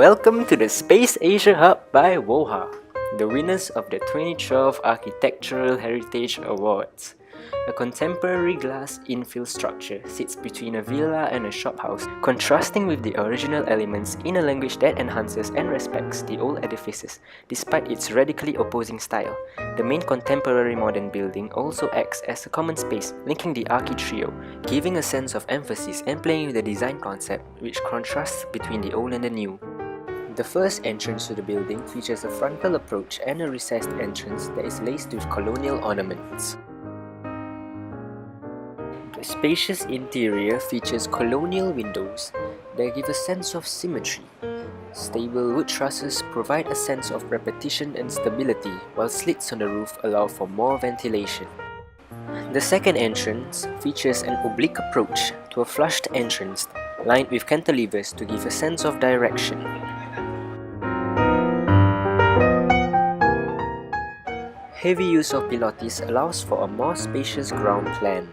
Welcome to the Space Asia Hub by WOHA, the winners of the 2012 Architectural Heritage Awards. A contemporary glass infill structure sits between a villa and a shophouse, contrasting with the original elements in a language that enhances and respects the old edifices, despite its radically opposing style. The main contemporary modern building also acts as a common space, linking the archi trio, giving a sense of emphasis and playing with the design concept, which contrasts between the old and the new. The first entrance to the building features a frontal approach and a recessed entrance that is laced with colonial ornaments. The spacious interior features colonial windows that give a sense of symmetry. Stable wood trusses provide a sense of repetition and stability, while slits on the roof allow for more ventilation. The second entrance features an oblique approach to a flushed entrance, lined with cantilevers to give a sense of direction. Heavy use of pilotis allows for a more spacious ground plan.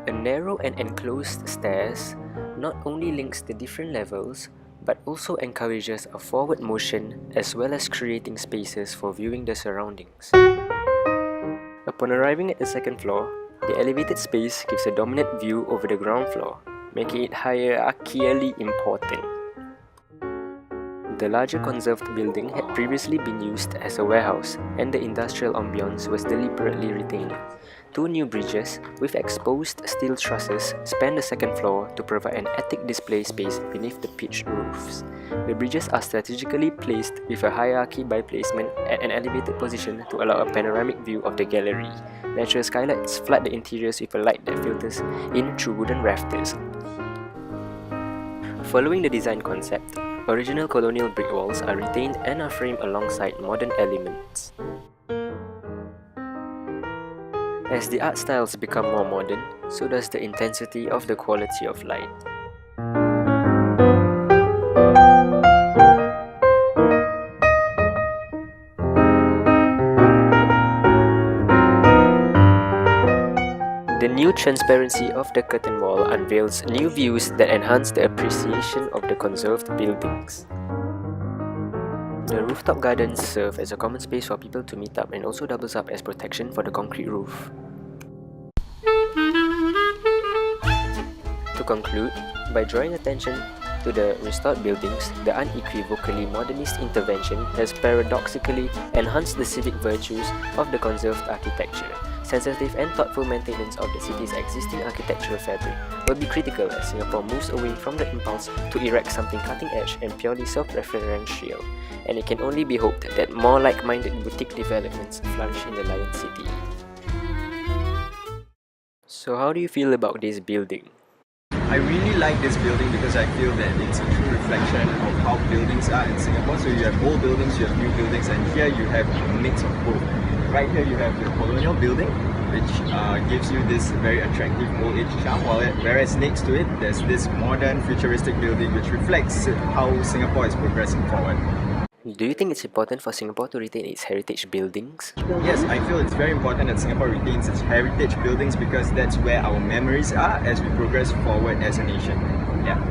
A narrow and enclosed stairs not only links the different levels, but also encourages a forward motion as well as creating spaces for viewing the surroundings. Upon arriving at the second floor, the elevated space gives a dominant view over the ground floor, making it hierarchically important. The larger conserved building had previously been used as a warehouse, and the industrial ambience was deliberately retained. Two new bridges with exposed steel trusses span the second floor to provide an attic display space beneath the pitched roofs. The bridges are strategically placed with a hierarchy by placement at an elevated position to allow a panoramic view of the gallery. Natural skylights flood the interiors with a light that filters in through wooden rafters. Following the design concept, original colonial brick walls are retained and are framed alongside modern elements. As the art styles become more modern, so does the intensity of the quality of light. The new transparency of the curtain wall unveils new views that enhance the appreciation of the conserved buildings. The rooftop gardens serve as a common space for people to meet up and also doubles up as protection for the concrete roof. To conclude, by drawing attention to the restored buildings, the unequivocally modernist intervention has paradoxically enhanced the civic virtues of the conserved architecture. Sensitive and thoughtful maintenance of the city's existing architectural fabric will be critical as Singapore moves away from the impulse to erect something cutting-edge and purely self-referential, and it can only be hoped that more like-minded boutique developments flourish in the Lion City. So how do you feel about this building? I really like this building because I feel that it's a true reflection of how buildings are in Singapore. So you have old buildings, you have new buildings, and here you have a mix of both. Right here you have the colonial building, which gives you this very attractive old age charm, whereas next to it there's this modern futuristic building which reflects how Singapore is progressing forward. Do you think it's important for Singapore to retain its heritage buildings? Yes, I feel it's very important that Singapore retains its heritage buildings because that's where our memories are as we progress forward as a nation. Yeah.